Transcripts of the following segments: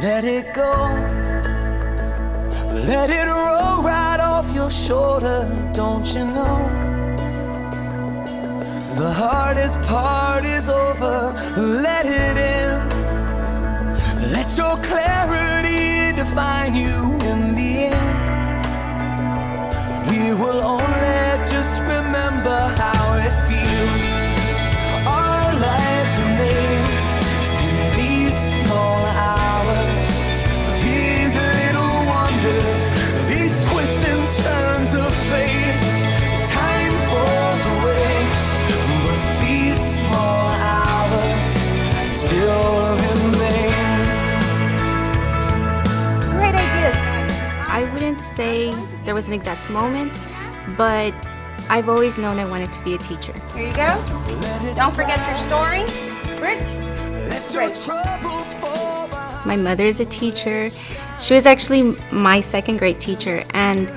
Let it go. Let it roll right off your shoulder, don't you know? The hardest part is over, let it in. Let your clarity define you in the end. We will only just remember how it feels. Our lives are made in these small hours, these little wonders, these twists and turns of fate. Time falls away, but these small hours still remain. Great ideas. I wouldn't say there was an exact moment, but I've always known I wanted to be a teacher. Here you go. Don't forget your story. Bridge. Great. My mother is a teacher. She was actually my second grade teacher, and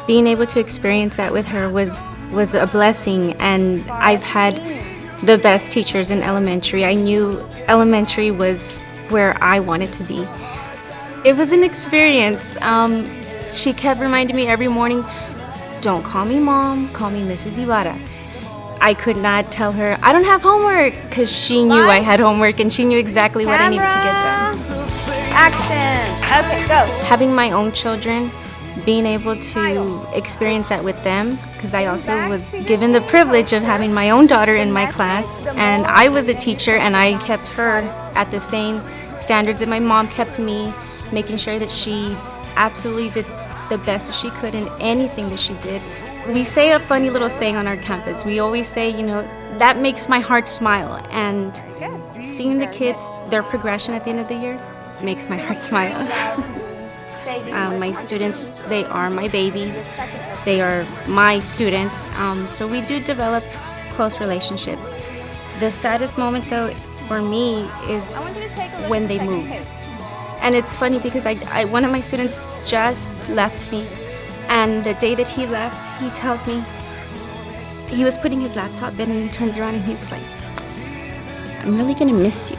being able to experience that with her was a blessing. And I've had the best teachers in elementary. I knew elementary was where I wanted to be. It was an experience. She kept reminding me every morning, don't call me mom, call me Mrs. Ibarra. I could not tell her, I don't have homework, because she knew I had homework and she knew exactly what I needed to get done. Actions. Okay, go. Having my own children, being able to experience that with them, because I also was given the privilege of having my own daughter in my class, and I was a teacher and I kept her at the same standards that my mom kept me, making sure that she absolutely did the best that she could in anything that she did. We say a funny little saying on our campus. We always say, that makes my heart smile. And seeing the kids, their progression at the end of the year, makes my heart smile. My students, they are my babies. They are my students. So we do develop close relationships. The saddest moment, though, for me is when they move. And it's funny because one of my students just left me, and the day that he left, he tells me, he was putting his laptop in and he turns around and he's like, I'm really gonna miss you.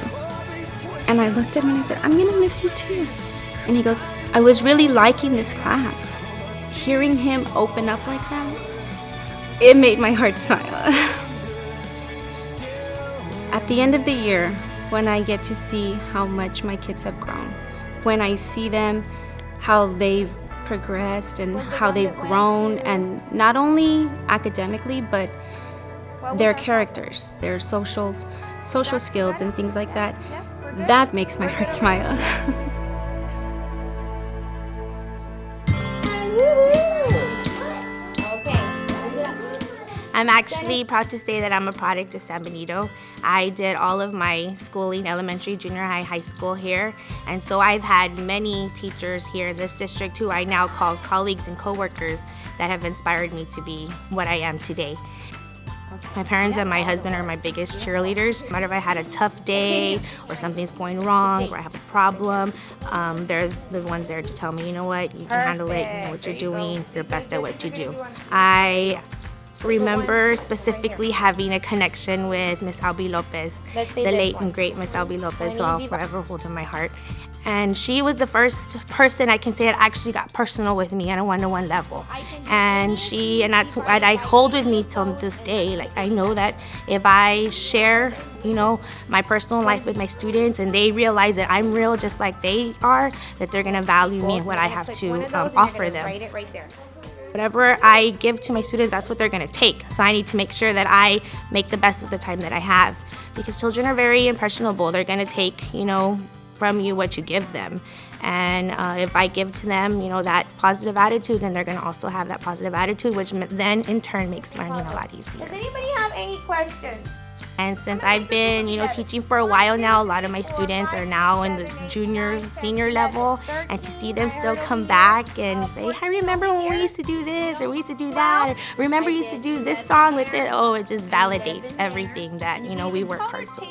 And I looked at him and I said, I'm gonna miss you too. And he goes, I was really liking this class. Hearing him open up like that, it made my heart smile. At the end of the year, when I get to see how much my kids have grown, when I see them, how they've progressed and how they've grown, and not only academically, but their characters, their social skills and things like that, that makes my heart smile. I'm actually proud to say that I'm a product of San Benito. I did all of my schooling, elementary, junior high, high school here. And so I've had many teachers here in this district who I now call colleagues and coworkers that have inspired me to be what I am today. My parents and my husband are my biggest cheerleaders. No matter if I had a tough day or something's going wrong or I have a problem, they're the ones there to tell me, you know what, you can handle it, you know what you're doing, you're best at what you do. I remember specifically having a connection with Miss Albi Lopez, the late and great Miss Albi Lopez, who I'll forever hold in my heart. And she was the first person I can say that actually got personal with me on a one-to-one level. And that's what I hold with me till this day. Like, I know that if I share, my personal life with my students and they realize that I'm real just like they are, that they're gonna value me and what I have to offer them. Whatever I give to my students, that's what they're gonna take. So I need to make sure that I make the best of the time that I have, because children are very impressionable. They're gonna take, from you what you give them. And if I give to them, that positive attitude, then they're gonna also have that positive attitude, which then in turn makes learning a lot easier. Does anybody have any questions? And since I've been, teaching for a while now, a lot of my students are now in the junior, senior level, and to see them still come back and say, I remember when we used to do this, or we used to do that, or remember you used to do this song with it. Oh, it just validates everything that, we work so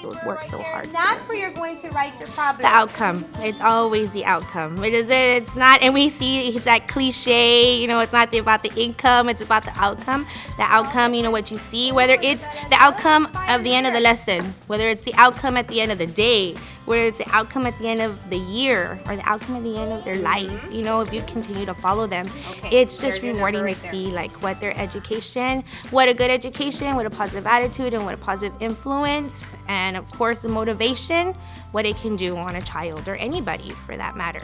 hard. That's where you're going to write your problem. The outcome. It's always the outcome. It's not, and we see that cliche, it's not about the income, it's about the outcome. The outcome, what you see, whether it's the outcome of the end of the lesson, whether it's the outcome at the end of the day, whether it's the outcome at the end of the year or the outcome at the end of their life. You know, if you continue to follow them, it's just rewarding to see like what their education, what a good education, what a positive attitude, and what a positive influence, and of course the motivation, what it can do on a child or anybody for that matter.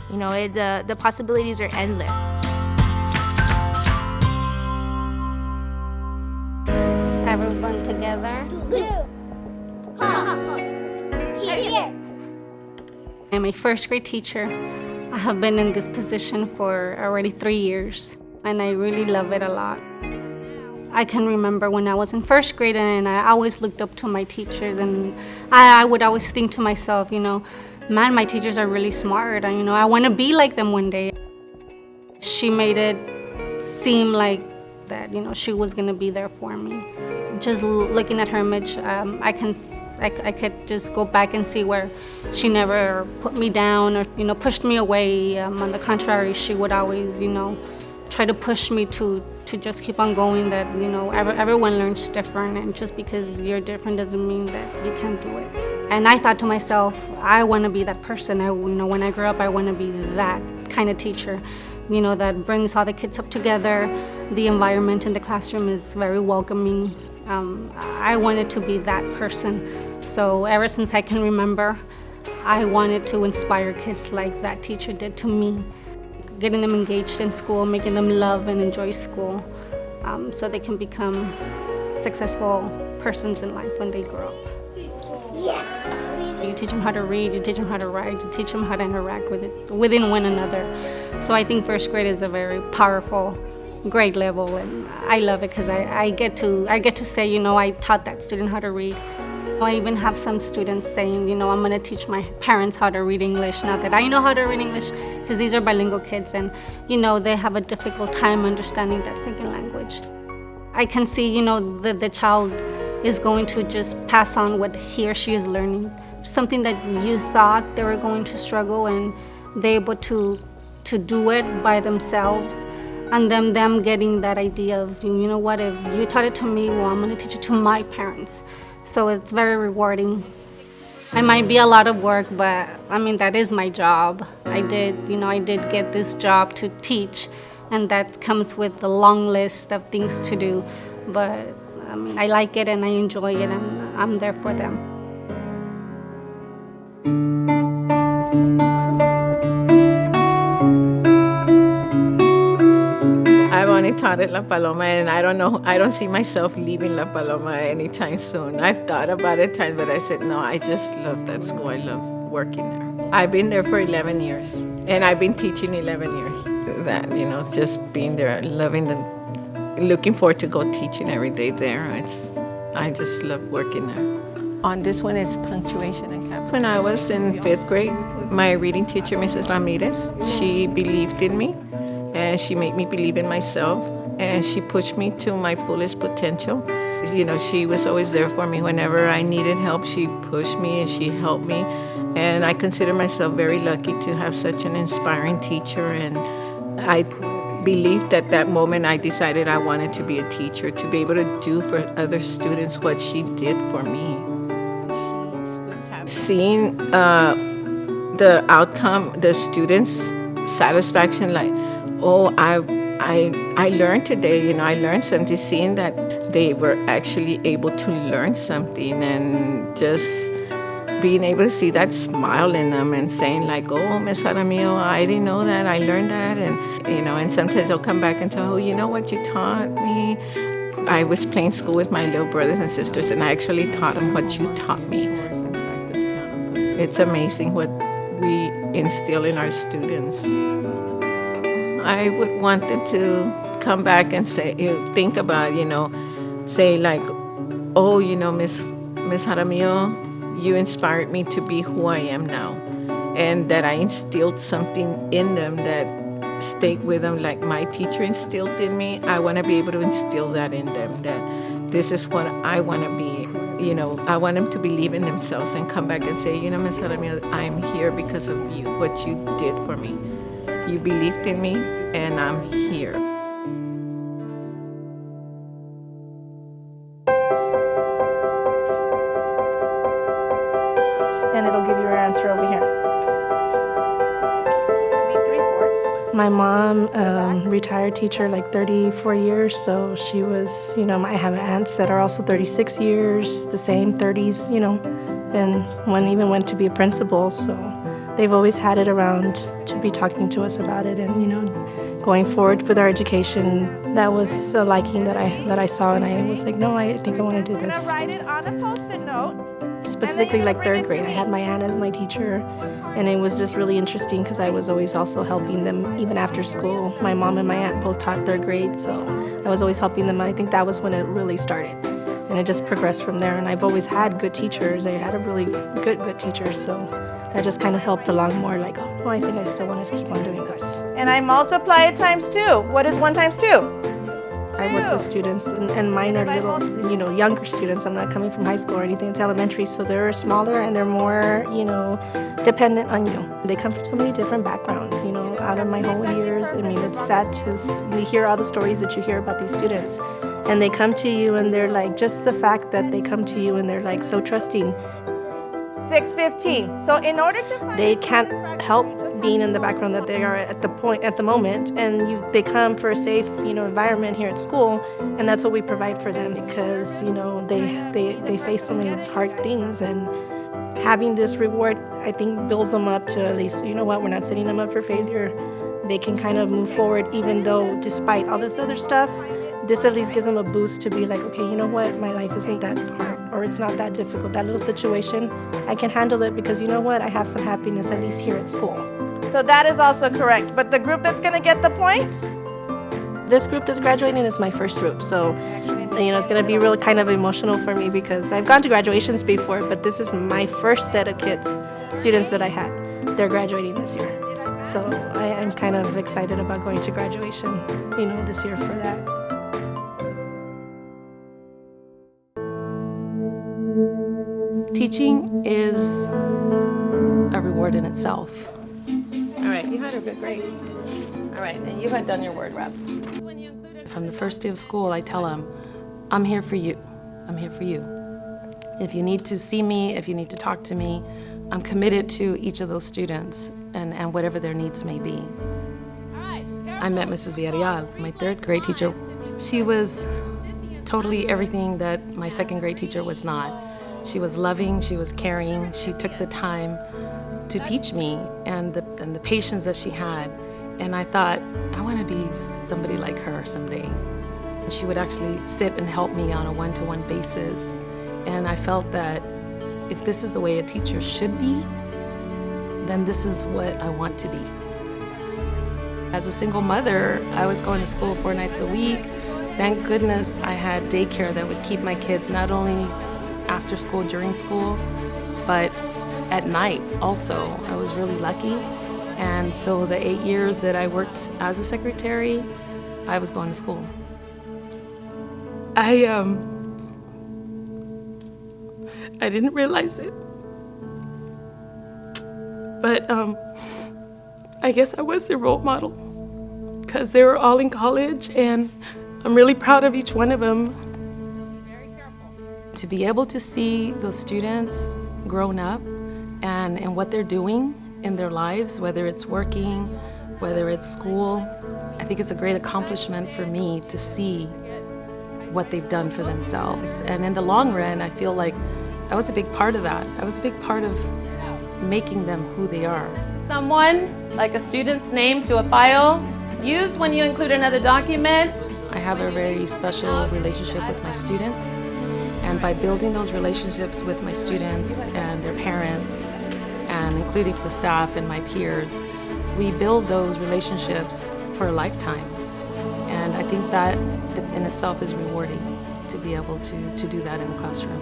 You know, the possibilities are endless. Everyone together. I'm a first grade teacher. I have been in this position for already 3 years, and I really love it a lot. I can remember when I was in first grade, and I always looked up to my teachers, and I would always think to myself, you know, man, my teachers are really smart, and, you know, I want to be like them one day. She made it seem like that, you know, she was going to be there for me. Just looking at her image, I could just go back and see where she never put me down or, you know, pushed me away. On the contrary, she would always, you know, try to push me to just keep on going, that, you know, everyone learns different, and just because you're different doesn't mean that you can't do it. And I thought to myself, I want to be that person. You know, when I grow up, I want to be that kind of teacher, you know, that brings all the kids up together. The environment in the classroom is very welcoming. I wanted to be that person. So ever since I can remember, I wanted to inspire kids like that teacher did to me, getting them engaged in school, making them love and enjoy school, so they can become successful persons in life when they grow up. You teach them how to read, you teach them how to write, you teach them how to interact within one another. So I think first grade is a very powerful grade level, and I love it because I get to say, you know, I taught that student how to read. I even have some students saying, you know, I'm going to teach my parents how to read English now that I know how to read English, because these are bilingual kids, and, you know, they have a difficult time understanding that second language. I can see, you know, the child is going to just pass on what he or she is learning, something that you thought they were going to struggle, and they're able to do it by themselves, and them getting that idea of, you know what, if you taught it to me, well, I'm going to teach it to my parents. So it's very rewarding. It might be a lot of work, but I mean, that is my job. I did get this job to teach, and that comes with a long list of things to do. But I mean, I like it and I enjoy it, and I'm there for them. I've only taught at La Paloma, and I don't see myself leaving La Paloma anytime soon. I've thought about it times, but I said, no, I just love that school. I love working there. I've been there for 11 years, and I've been teaching 11 years. That, you know, just being there, loving looking forward to go teaching every day there. I just love working there. On this one, it's punctuation and capitalization. When I was in 5th grade, my reading teacher, Mrs. Ramirez, she believed in me. And she made me believe in myself, and she pushed me to my fullest potential. You know, she was always there for me. Whenever I needed help, she pushed me and she helped me. And I consider myself very lucky to have such an inspiring teacher. And I believed at that moment I decided I wanted to be a teacher, to be able to do for other students what she did for me. Seeing the outcome, the students' satisfaction, like, oh, I learned today, you know, I learned something, seeing that they were actually able to learn something, and just being able to see that smile in them and saying like, oh, Miss Jaramillo, I didn't know that, I learned that, and, you know, and sometimes they'll come back and tell, oh, you know what you taught me? I was playing school with my little brothers and sisters, and I actually taught them what you taught me. It's amazing what we instill in our students. I would want them to come back and say, think about, you know, say like, oh, you know, Miss Jaramillo, you inspired me to be who I am now. And that I instilled something in them that stayed with them like my teacher instilled in me. I want to be able to instill that in them, that this is what I want to be. You know, I want them to believe in themselves and come back and say, you know, Miss Jaramillo, I'm here because of you, what you did for me. You believed in me, and I'm here. And it'll give you mom, retired teacher, like 34 years. So she was, I have aunts that are also 36 years, the same 30s, and one even went to be a principal. So they've always had it around to be talking to us about it, and going forward with our education. That was a liking that I saw, and I was like, no, I think I want to do this. Write it on a Post-it note. Specifically like third grade, I had my aunt as my teacher, and it was just really interesting because I was always also helping them even after school. My mom and my aunt both taught third grade, so I was always helping them. I think that was when it really started, and it just progressed from there. And I've always had good teachers. I had a really good teacher, so that just kind of helped along more, like, oh, I think I still wanted to keep on doing this. And I multiply it times 2. What is 1 times 2? I work with students, and mine are little, younger students. I'm not coming from high school or anything. It's elementary, so they're smaller and they're more, dependent on you. They come from so many different backgrounds, out of my whole years. I mean, it's sad to hear all the stories that you hear about these students. And they come to you and they're like, just the fact that they come to you and they're like so trusting. 6:15. So in order to find They can't help being in the background that they are at the moment, and they come for a safe, environment here at school, and that's what we provide for them because, they face so many hard things, and having this reward, I think, builds them up to at least, we're not setting them up for failure. They can kind of move forward, even though despite all this other stuff, this at least gives them a boost to be like, okay, you know what, my life isn't that hard, or it's not that difficult. That little situation, I can handle it because, I have some happiness at least here at school. So that is also correct. But the group that's going to get the point? This group that's graduating is my first group, so it's going to be really kind of emotional for me because I've gone to graduations before, but this is my first set of students that I had. They're graduating this year. So I'm kind of excited about going to graduation, this year for that. Teaching is a reward in itself. All right, you had a good grade. All right, and you had done your word rep. From the first day of school, I tell them, I'm here for you. I'm here for you. If you need to see me, if you need to talk to me, I'm committed to each of those students and whatever their needs may be. I met Mrs. Villarreal, my third grade teacher. She was totally everything that my second grade teacher was not. She was loving, she was caring, she took the time to teach me and the patience that she had. And I thought, I want to be somebody like her someday. She would actually sit and help me on a one-to-one basis. And I felt that if this is the way a teacher should be, then this is what I want to be. As a single mother, I was going to school 4 nights a week. Thank goodness I had daycare that would keep my kids not only after school, during school, but at night also. I was really lucky. And so the 8 years that I worked as a secretary, I was going to school. I didn't realize it, but I guess I was their role model because they were all in college, and I'm really proud of each one of them. To be able to see those students grown up and what they're doing in their lives, whether it's working, whether it's school, I think it's a great accomplishment for me to see what they've done for themselves. And in the long run, I feel like I was a big part of that. I was a big part of making them who they are. Someone, like a student's name to a file, use when you include another document. I have a very special relationship with my students. And by building those relationships with my students and their parents, and including the staff and my peers, we build those relationships for a lifetime. And I think that in itself is rewarding to be able to do that in the classroom.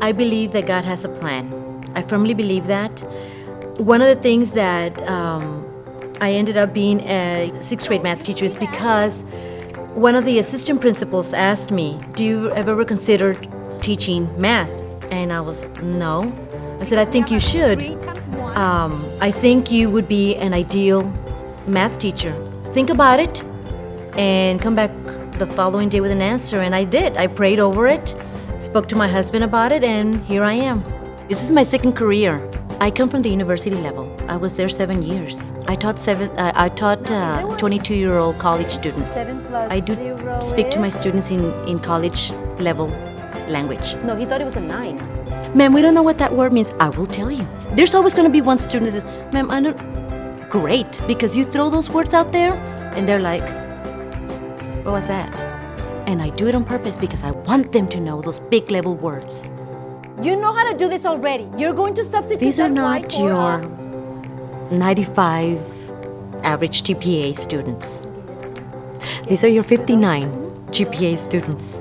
I believe that God has a plan. I firmly believe that. One of the things that I ended up being a 6th grade math teacher is because one of the assistant principals asked me, do you ever consider teaching math? And I was, no. I said, I think you should. I think you would be an ideal math teacher. Think about it and come back the following day with an answer. And I did. I prayed over it Spoke to my husband about it, and here I am. This is my second career. I come from the university level. I was there 7 years. I taught 22-year-old college students. I do speak to my students in college level language. No, he thought it was a 9. Ma'am, we don't know what that word means. I will tell you. There's always going to be one student that says, ma'am, I don't... Great, because you throw those words out there, and they're like, what was that? And I do it on purpose because I want them to know those big level words. You know how to do this already. You're going to substitute These are that not Y for your 95 average GPA students. These are your 59 GPA students.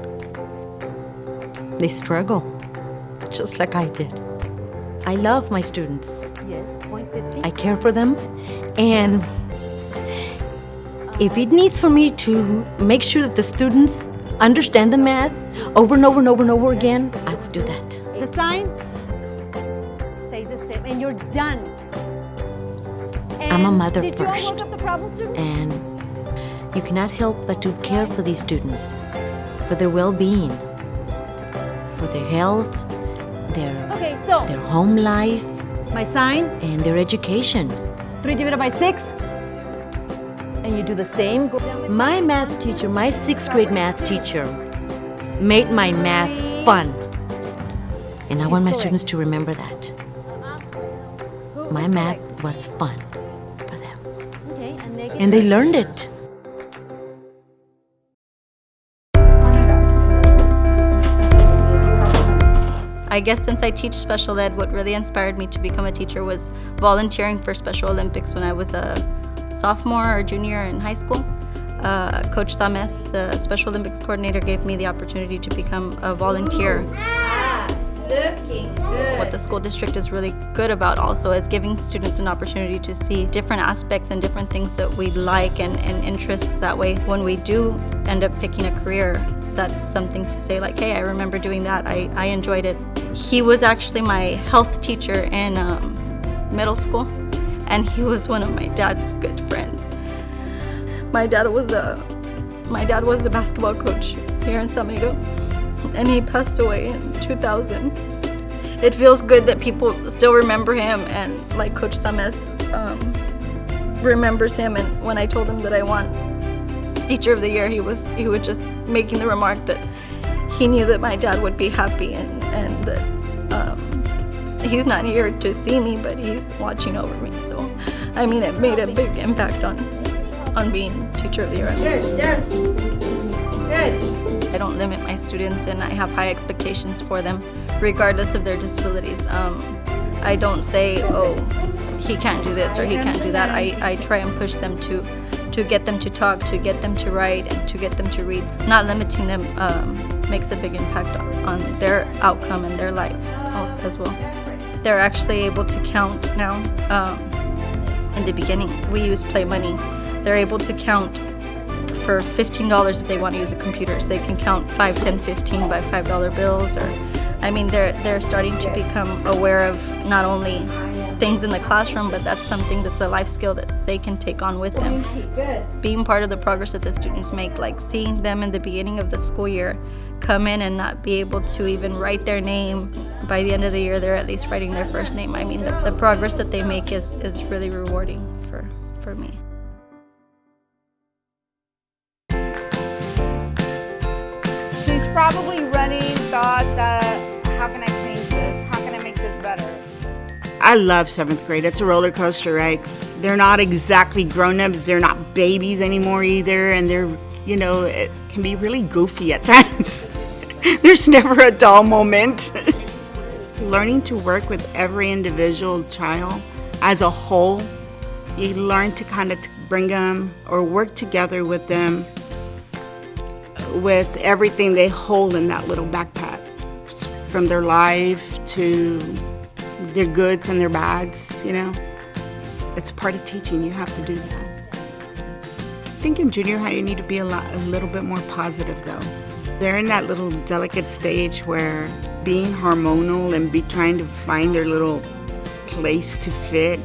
They struggle, just like I did. I love my students. Yes, point 50. I care for them, and if it needs for me to make sure that the students understand the math over and over and over and over again, I will do that. The sign stays the same, and you're done. I'm a mother did first. you all work up the problem, students? And you cannot help but to care for these students, for their well-being, for their health, their home life, my sign, and their education. 3 divided by 6. And you do the same. My math teacher, my 6th grade math teacher, made my math fun. And I want my students to remember that. My math was fun for them. Okay, And they learned it. I guess since I teach special ed, what really inspired me to become a teacher was volunteering for Special Olympics when I was a sophomore or junior in high school. Coach Tames, the Special Olympics coordinator, gave me the opportunity to become a volunteer. What the school district is really good about also is giving students an opportunity to see different aspects and different things that we like and interests. That way, when we do end up picking a career, that's something to say like, hey, I remember doing that, I enjoyed it. He was actually my health teacher in middle school, and he was one of my dad's good friends. My dad was a basketball coach here in San Benito, and he passed away in 2000. It feels good that people still remember him, and like Coach Tames remembers him. And when I told him that I want Teacher of the Year, he was just making the remark that he knew that my dad would be happy, and that he's not here to see me, but he's watching over me. So, I mean, it made a big impact on being Teacher of the Year. Good. I don't limit my students, and I have high expectations for them, regardless of their disabilities. I don't say, oh, he can't do this or he can't do that. I try and push them to get them to talk, to get them to write, and to get them to read. Not limiting them makes a big impact on their outcome and their lives as well. They're actually able to count now. In the beginning, we used play money. They're able to count for $15 if they want to use a computer. So they can count 5, 10, 15 by $5 bills. Or, I mean, they're starting to become aware of not only things in the classroom, but that's something that's a life skill that they can take on with them. Being part of the progress that the students make, like seeing them in the beginning of the school year come in and not be able to even write their name, by the end of the year they're at least writing their first name. I mean, the progress that they make is really rewarding for me. She's probably running thoughts that, how can I change this? How can I make this better? I love 7th grade. It's a roller coaster, right? They're not exactly grown-ups. They're not babies anymore either. And they're, it can be really goofy at times. There's never a dull moment. Learning to work with every individual child as a whole, you learn to kind of bring them or work together with them with everything they hold in that little backpack, from their life to their goods and their bads, It's part of teaching. You have to do that. I think in junior high you need to be a little bit more positive though. They're in that little delicate stage where being hormonal and trying to find their little place to fit.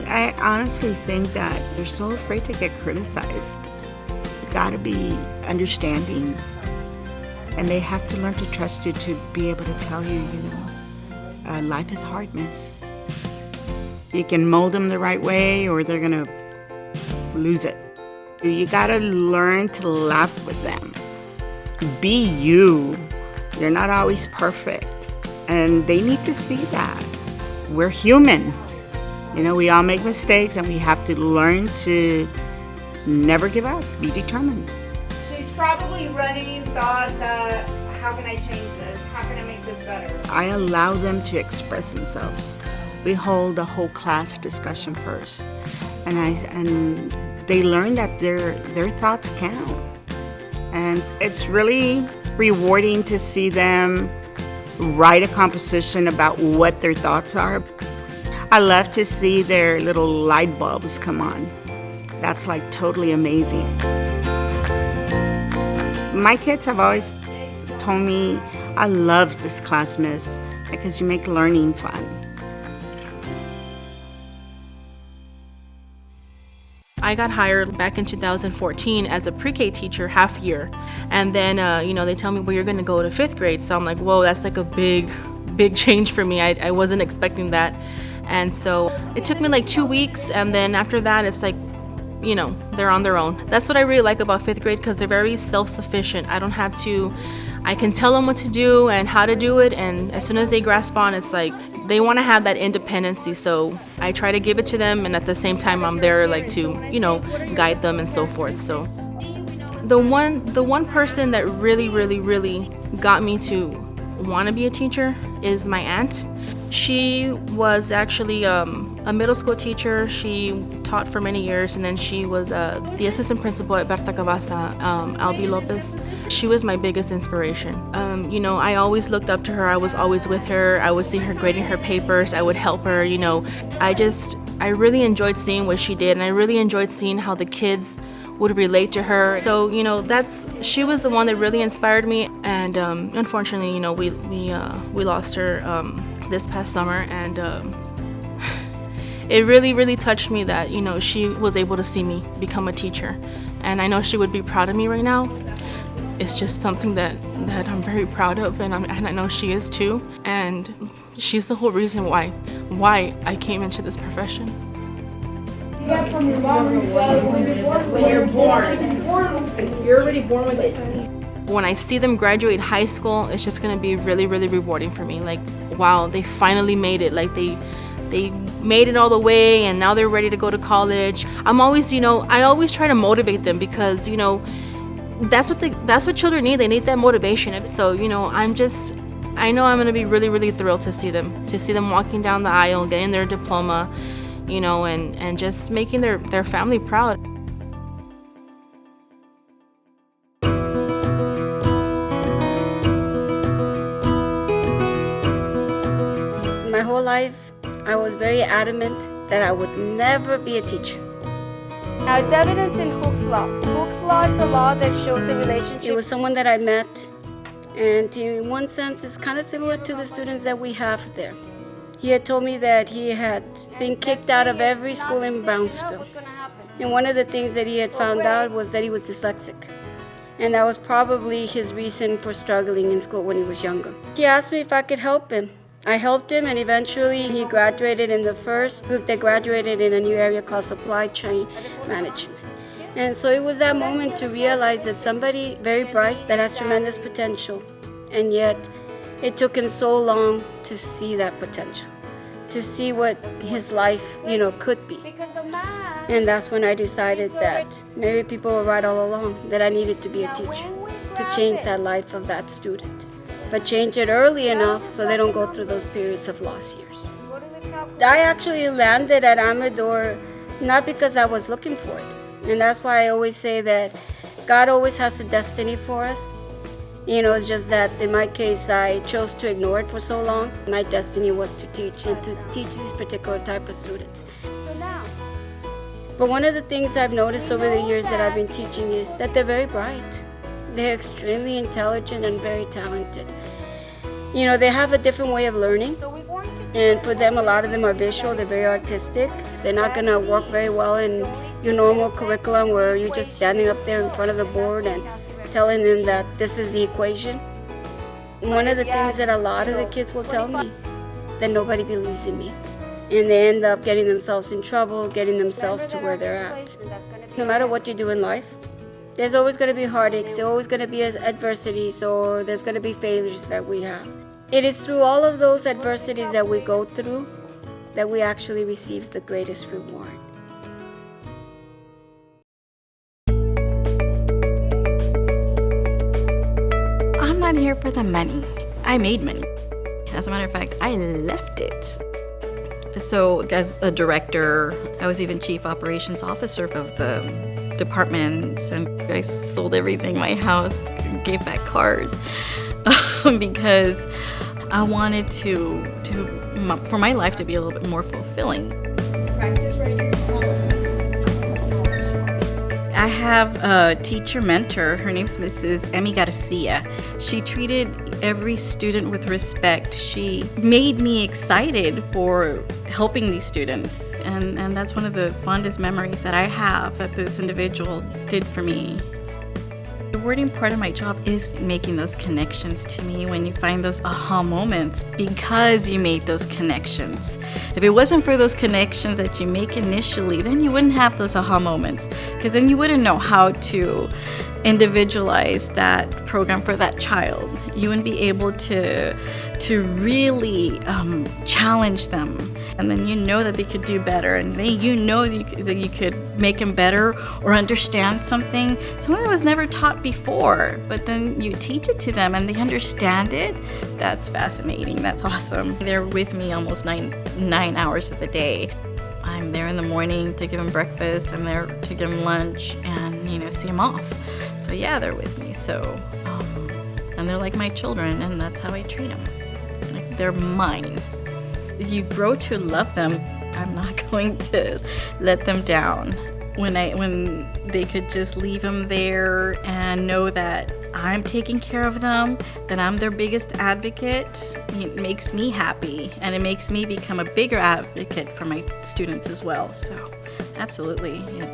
I honestly think that they're so afraid to get criticized. You gotta be understanding And they have to learn to trust you to be able to tell you, life is hard, miss. You can mold them the right way or they're gonna lose it. You gotta learn to laugh with them. Be you. You're not always perfect. And they need to see that. We're human. We all make mistakes and we have to learn to never give up, be determined. She's probably running thoughts that, how can I change this? How can I make this better? I allow them to express themselves. We hold a whole class discussion first. And they learn that their thoughts count. And it's really rewarding to see them write a composition about what their thoughts are. I love to see their little light bulbs come on. That's like totally amazing. My kids have always told me, I love this class, miss, because you make learning fun. I got hired back in 2014 as a pre-K teacher, half year. And then, they tell me, well, you're gonna go to 5th grade. So I'm like, whoa, that's like a big change for me. I wasn't expecting that. And so it took me like 2 weeks. And then after that, it's like, they're on their own. That's what I really like about 5th grade, because they're very self-sufficient. I can tell them what to do and how to do it. And as soon as they grasp on, it's like, they want to have that independency, so I try to give it to them, and at the same time I'm there to guide them and so forth. So the one person that really got me to want to be a teacher is my aunt. She was actually a middle school teacher. She taught for many years, and then she was the assistant principal at Berta Cavasa, Albi Lopez. She was my biggest inspiration. I always looked up to her. I was always with her. I would see her grading her papers. I would help her. I really enjoyed seeing what she did, and I really enjoyed seeing how the kids would relate to her. So she was the one that really inspired me. And unfortunately, we lost her this past summer, and it really touched me that she was able to see me become a teacher, and I know she would be proud of me right now. It's just something that I'm very proud of, and I know she is too, and she's the whole reason why I came into this profession. When you're born, you're already born with it. When I see them graduate high school, it's just gonna be really rewarding for me. Like, wow, they finally made it. Like they made it all the way, and now they're ready to go to college. I'm always, I always try to motivate them, because that's what children need. They need that motivation. So I know I'm gonna be really thrilled to see them walking down the aisle, getting their diploma, and just making their family proud. My whole life, I was very adamant that I would never be a teacher. Now, it's evidence in Hooke's Law. Hooke's Law is a law that shows a relationship. It was someone that I met, and in one sense, it's kind of similar to the students that we have there. He had told me that he had been kicked out of every school in Brownsville. And one of the things that he had found out was that he was dyslexic. And that was probably his reason for struggling in school when he was younger. He asked me if I could help him. I helped him, and eventually he graduated in the first group that graduated in a new area called Supply Chain Management. And so it was that moment to realize that somebody very bright that has tremendous potential, and yet it took him so long to see that potential, to see what his life, could be. And that's when I decided that maybe people were right all along, that I needed to be a teacher, to change that life of that student. But change it early enough so they don't go through those periods of lost years. I actually landed at Amador not because I was looking for it. And that's why I always say that God always has a destiny for us. It's just that in my case, I chose to ignore it for so long. My destiny was to teach, and to teach these particular type of students. But one of the things I've noticed over the years that I've been teaching is that they're very bright. They're extremely intelligent and very talented. They have a different way of learning. And for them, a lot of them are visual. They're very artistic. They're not going to work very well in your normal curriculum where you're just standing up there in front of the board and telling them that this is the equation. One of the things that a lot of the kids will tell me, that nobody believes in me. And they end up getting themselves in trouble, getting themselves to where they're at. No matter what you do in life, there's always going to be heartaches, there's always going to be adversities, or there's going to be failures that we have. It is through all of those adversities that we go through that we actually receive the greatest reward. I'm not here for the money. I made money. As a matter of fact, I left it. So as a director, I was even chief operations officer of the departments, and I sold everything, my house, gave back cars, because I wanted for my life to be a little bit more fulfilling. I have a teacher mentor. Her name's Mrs. Emmy Garcia. She treated every student with respect. She made me excited for helping these students, and that's one of the fondest memories that I have that this individual did for me. The rewarding part of my job is making those connections to me when you find those aha moments because you made those connections. If it wasn't for those connections that you make initially, then you wouldn't have those aha moments, because then you wouldn't know how to individualize that program for that child. You wouldn't be able to really challenge them, and then you know that they could do better, and then you know that you could make them better or understand something that was never taught before, but then you teach it to them and they understand it. That's fascinating. That's awesome. They're with me almost nine hours of the day. I'm there in the morning to give them breakfast, I'm there to give them lunch, and see them off. So yeah, they're with me. So and they're like my children, and that's how I treat them. Like they're mine. You grow to love them. I'm not going to let them down. When they could just leave them there and know that I'm taking care of them, that I'm their biggest advocate, it makes me happy, and it makes me become a bigger advocate for my students as well. So absolutely, yeah.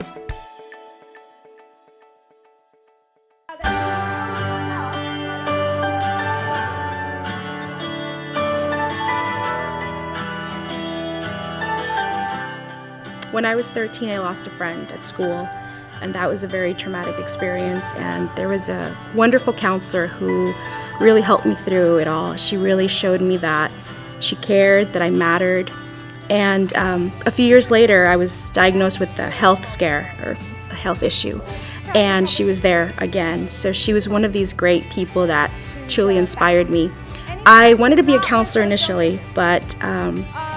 When I was 13, I lost a friend at school, and that was a very traumatic experience. And there was a wonderful counselor who really helped me through it all. She really showed me that she cared, that I mattered. And a few years later, I was diagnosed with a health scare, or a health issue, and she was there again. So she was one of these great people that truly inspired me. I wanted to be a counselor initially, but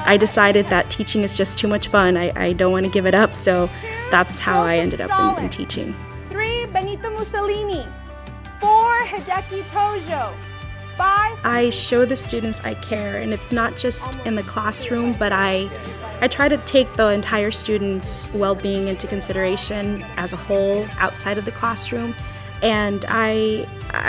I decided that teaching is just too much fun. I don't want to give it up, so that's how I ended up in teaching. 3, Benito Mussolini. 4, Hideki Tojo. 5. I show the students I care, and it's not just in the classroom, but I try to take the entire student's well-being into consideration as a whole outside of the classroom. And I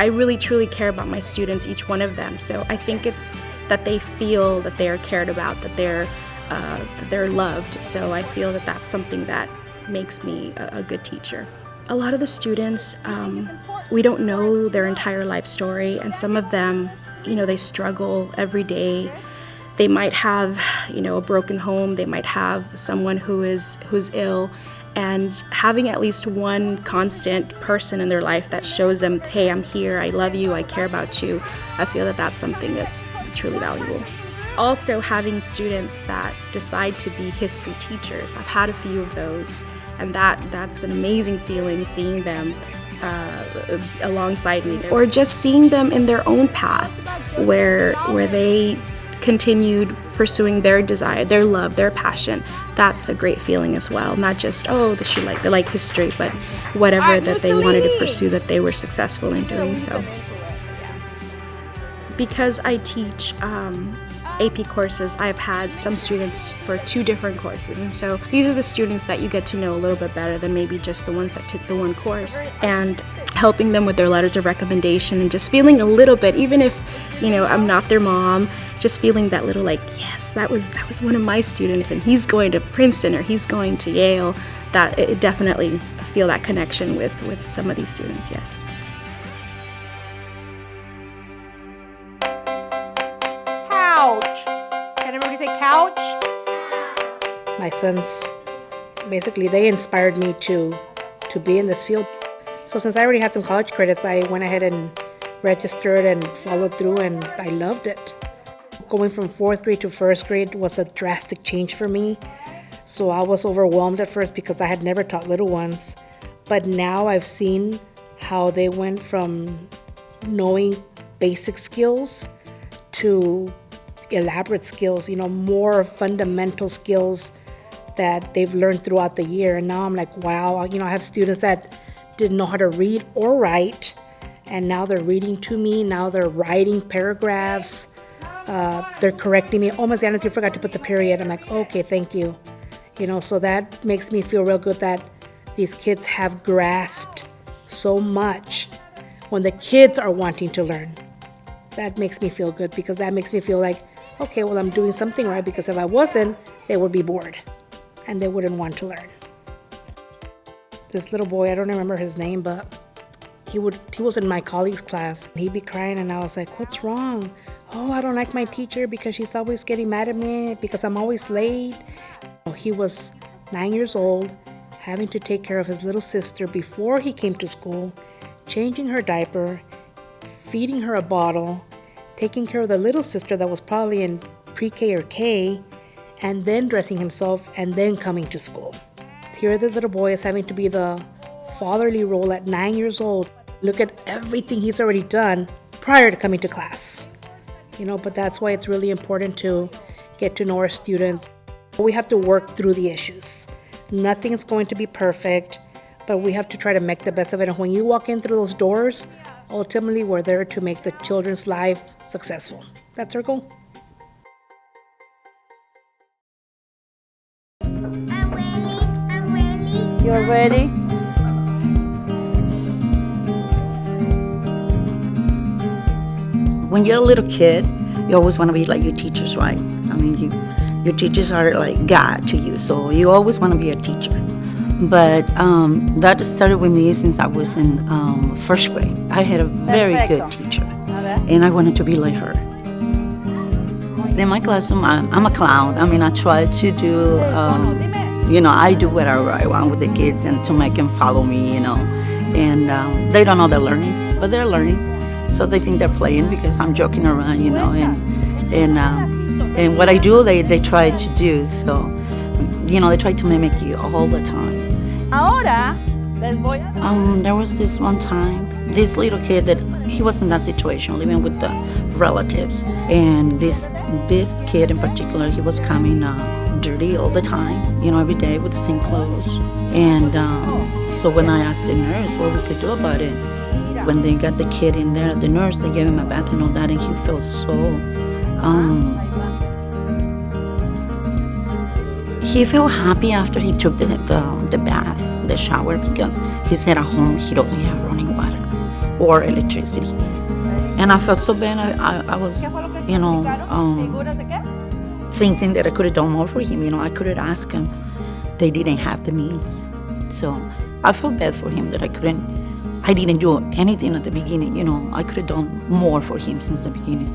really truly care about my students, each one of them. So I think it's that they feel that they are cared about, that they're loved. So I feel that that's something that makes me a good teacher. A lot of the students, we don't know their entire life story, and some of them, they struggle every day. They might have, a broken home. They might have someone who's ill. And having at least one constant person in their life that shows them, hey, I'm here, I love you, I care about you, I feel that that's something that's truly valuable. Also, having students that decide to be history teachers. I've had a few of those, and that's an amazing feeling, seeing them alongside me. Or just seeing them in their own path, where they continued pursuing their desire, their love, their passion. That's a great feeling as well. Not just, they like history, but whatever that they wanted to pursue, that they were successful in doing so. Because I teach AP courses, I've had some students for 2 different courses, and so these are the students that you get to know a little bit better than maybe just the ones that took the one course, and helping them with their letters of recommendation, and just feeling a little bit, even if I'm not their mom, just feeling that little yes, that was one of my students, and he's going to Princeton or he's going to Yale. That it definitely feel that connection with some of these students. Yes. couch. Can everybody say couch? My sons, basically, they inspired me to be in this field. So since I already had some college credits, I went ahead and registered and followed through, and I loved it. Going from 4th grade to 1st grade was a drastic change for me. So I was overwhelmed at first because I had never taught little ones. But now I've seen how they went from knowing basic skills to elaborate skills, more fundamental skills that they've learned throughout the year. And now I'm like, wow, I have students that didn't know how to read or write, and now they're reading to me. Now they're writing paragraphs. They're correcting me. Oh, Ms. Yanis, you forgot to put the period. I'm like, okay, thank you. So that makes me feel real good that these kids have grasped so much when the kids are wanting to learn. That makes me feel good, because that makes me feel like, okay, well, I'm doing something right, because if I wasn't, they would be bored and they wouldn't want to learn. This little boy, I don't remember his name, but he was in my colleague's class. He'd be crying and I was like, what's wrong? Oh, I don't like my teacher because she's always getting mad at me because I'm always late. He was 9 years old, having to take care of his little sister before he came to school, changing her diaper, feeding her a bottle, taking care of the little sister that was probably in pre-K or K, and then dressing himself and then coming to school. Here this little boy is having to be the fatherly role at 9 years old. Look at everything he's already done prior to coming to class. But that's why it's really important to get to know our students. We have to work through the issues. Nothing's going to be perfect, but we have to try to make the best of it. And when you walk in through those doors, ultimately we're there to make the children's life successful. That's our goal. You're ready? When you're a little kid, you always want to be like your teachers, right? I mean, your teachers are like God to you, so you always want to be a teacher. But that started with me since I was in 1st grade. I had a very good teacher, and I wanted to be like her. In my classroom, I'm a clown. I mean, I try to do, I do whatever I want with the kids and to make them follow me, And they don't know they're learning, but they're learning. So they think they're playing because I'm joking around, and what I do, they try to do. So, they try to mimic you all the time. There was this one time, this little kid that he was in that situation, living with the relatives, and this kid in particular, he was coming dirty all the time, every day with the same clothes. And so when I asked the nurse what we could do about it, when they got the kid in there, the nurse, they gave him a bath and all that, and he felt so he felt happy after he took the bath, the shower, because he said at home he doesn't have running water or electricity. And I felt so bad. I was, thinking that I could have done more for him. I could have asked him. They didn't have the means. So I felt bad for him that I didn't do anything at the beginning. I could have done more for him since the beginning.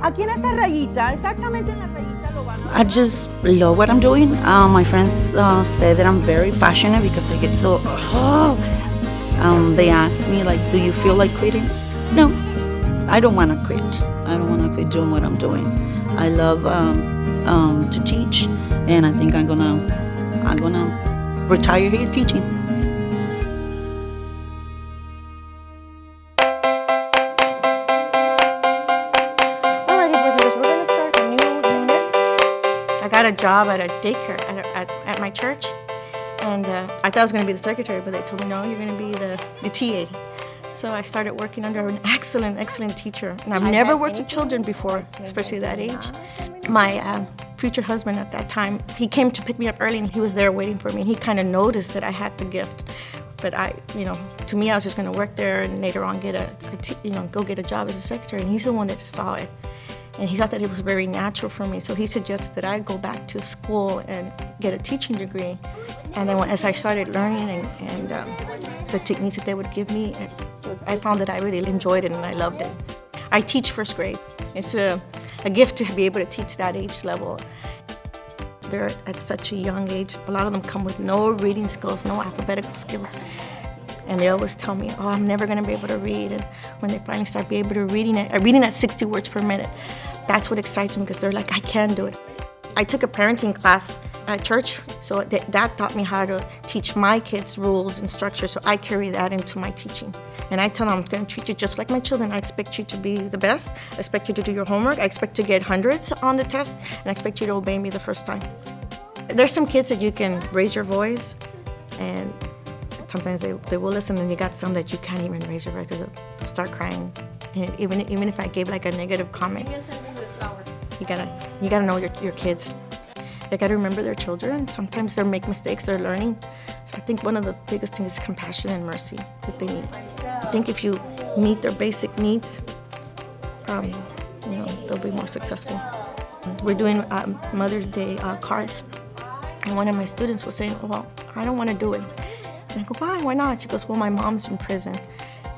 Aquí en esta rayita, exactamente en la rayita lo van a... I just love what I'm doing. My friends say that I'm very passionate because I get so... they ask me, do you feel like quitting? No, I don't want to quit. I don't want to quit doing what I'm doing. I love to teach, and I think I'm gonna retire here teaching. I got a job at a daycare at my church, and I thought I was going to be the secretary, but they told me, no, you're going to be the TA. So I started working under an excellent teacher, and I've never worked with children before, especially that age. My future husband at that time, he came to pick me up early, and he was there waiting for me, and he kind of noticed that I had the gift. But to me, I was just going to work there and later on go get a job as a secretary, and he's the one that saw it. And he thought that it was very natural for me, so he suggested that I go back to school and get a teaching degree. And then as I started learning and the techniques that they would give me, I found that I really enjoyed it and I loved it. I teach 1st grade. It's a gift to be able to teach that age level. They're at such a young age. A lot of them come with no reading skills, no alphabetical skills. And they always tell me, oh, I'm never gonna be able to read. And when they finally start being able to reading at 60 words per minute, that's what excites them, because they're like, I can do it. I took a parenting class at church, so that taught me how to teach my kids rules and structure, so I carry that into my teaching. And I tell them, I'm gonna treat you just like my children. I expect you to be the best. I expect you to do your homework. I expect to get hundreds on the test, and I expect you to obey me the first time. There's some kids that you can raise your voice, and sometimes they will listen, and you got some that you can't even raise your voice because they'll start crying. And even if I gave like a negative comment, you gotta know your kids. They gotta remember their children. Sometimes they make mistakes, they're learning. So I think one of the biggest things is compassion and mercy that they need. I think if you meet their basic needs, they'll be more successful. We're doing Mother's Day cards, and one of my students was saying, well, I don't want to do it. And I go, why not? She goes, well, my mom's in prison.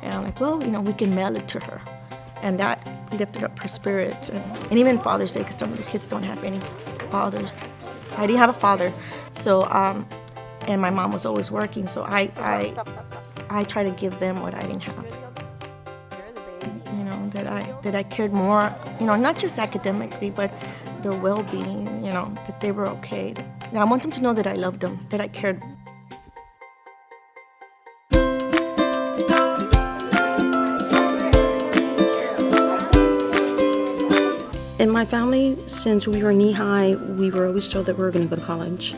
And I'm like, well, we can mail it to her. And that lifted up her spirits. And even Father's Day, because some of the kids don't have any fathers. I didn't have a father, so and my mom was always working, so I try to give them what I didn't have. That I cared more, not just academically, but their well-being, that they were okay. Now I want them to know that I loved them, that I cared. In my family, since we were knee-high, we were always told that we were going to go to college.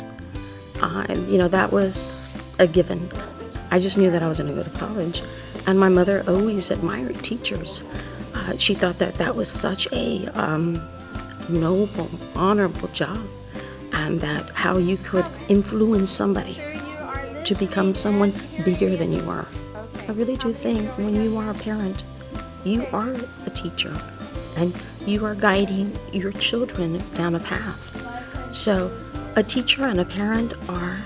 That was a given. I just knew that I was going to go to college. And my mother always admired teachers. She thought that that was such a noble, honorable job, and that how you could influence somebody to become someone bigger than you are. I really do think when you are a parent, you are a teacher, and you are guiding your children down a path. So a teacher and a parent are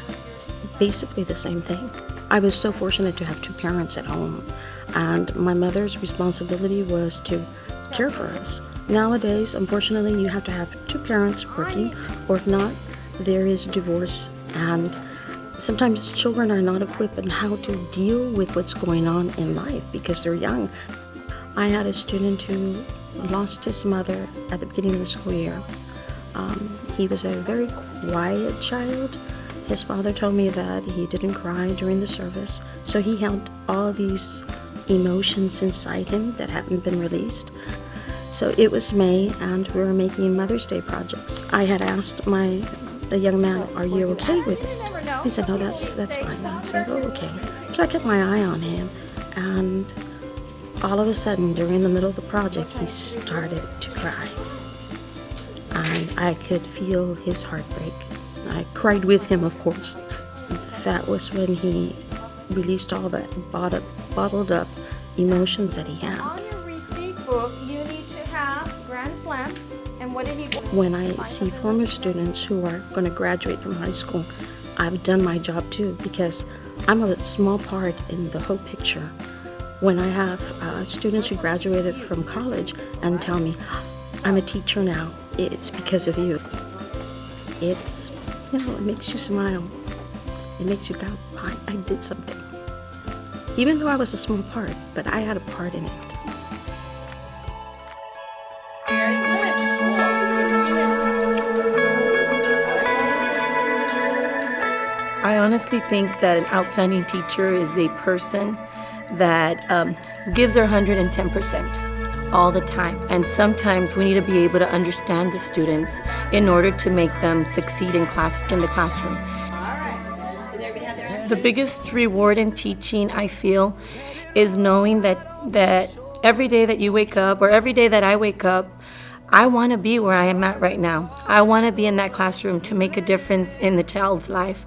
basically the same thing. I was so fortunate to have two parents at home, and my mother's responsibility was to care for us. Nowadays, unfortunately, you have to have two parents working, or if not, there is divorce, and sometimes children are not equipped on how to deal with what's going on in life because they're young. I had a student who lost his mother at the beginning of the school year. He was a very quiet child. His father told me that he didn't cry during the service, so he held all these emotions inside him that hadn't been released. So it was May, and we were making Mother's Day projects. I had asked the young man, "Are you okay with it?" He said, "No, that's fine." I said, "Oh, okay." So I kept my eye on him, and all of a sudden, during the middle of the project, he started to cry. And I could feel his heartbreak. I cried with him, of course. That was when he released all that bottled up emotions that he had. On your receipt book, you need to have Grand Slam. And what did he do? When I see former students who are going to graduate from high school, I've done my job too, because I'm a small part in the whole picture. When I have students who graduated from college and tell me, "I'm a teacher now, it's because of you." It makes you smile. It makes you go, I did something. Even though I was a small part, but I had a part in it. I honestly think that an outstanding teacher is a person that gives their 110% all the time. And sometimes we need to be able to understand the students in order to make them succeed in the classroom. The biggest reward in teaching, I feel, is knowing that every day that you wake up, or every day that I wake up, I want to be where I am at right now. I want to be in that classroom to make a difference in the child's life.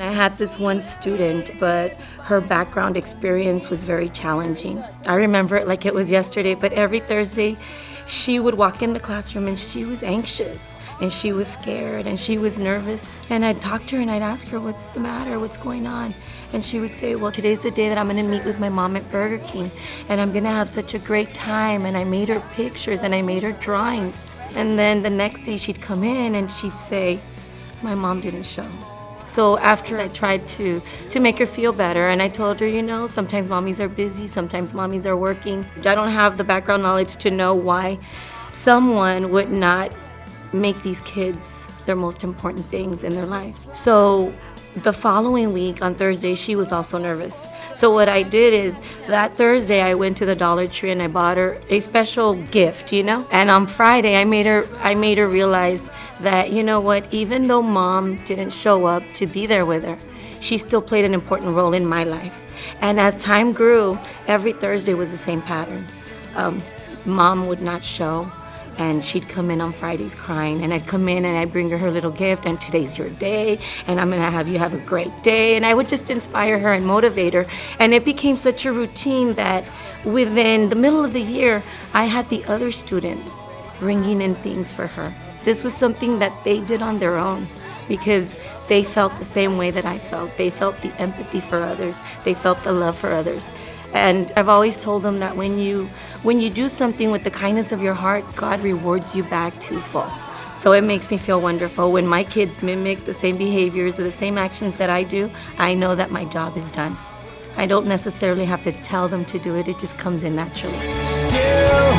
I had this one student, but her background experience was very challenging. I remember it like it was yesterday, but every Thursday she would walk in the classroom and she was anxious and she was scared and she was nervous. And I'd talk to her and I'd ask her, "What's the matter? What's going on?" And she would say, well, today's the day that I'm gonna meet with my mom at Burger King, and I'm gonna have such a great time. And I made her pictures and I made her drawings. And then the next day she'd come in and she'd say, my mom didn't show. So after I tried to make her feel better, and I told her, you know, sometimes mommies are busy, sometimes mommies are working. I don't have the background knowledge to know why someone would not make these kids their most important things in their lives. So the following week on Thursday, she was also nervous. So what I did is that Thursday I went to the Dollar Tree and I bought her a special gift, you know? And on Friday I made her realize that, you know what, even though mom didn't show up to be there with her, she still played an important role in my life. And as time grew, every Thursday was the same pattern. Mom would not show, and she'd come in on Fridays crying, and I'd come in and I'd bring her little gift, and today's your day, and I'm gonna have you have a great day. And I would just inspire her and motivate her. And it became such a routine that within the middle of the year, I had the other students bringing in things for her. This was something that they did on their own because they felt the same way that I felt. They felt the empathy for others. They felt the love for others. And I've always told them that when you do something with the kindness of your heart, God rewards you back twofold. So it makes me feel wonderful. When my kids mimic the same behaviors or the same actions that I do, I know that my job is done. I don't necessarily have to tell them to do it. It just comes in naturally. Still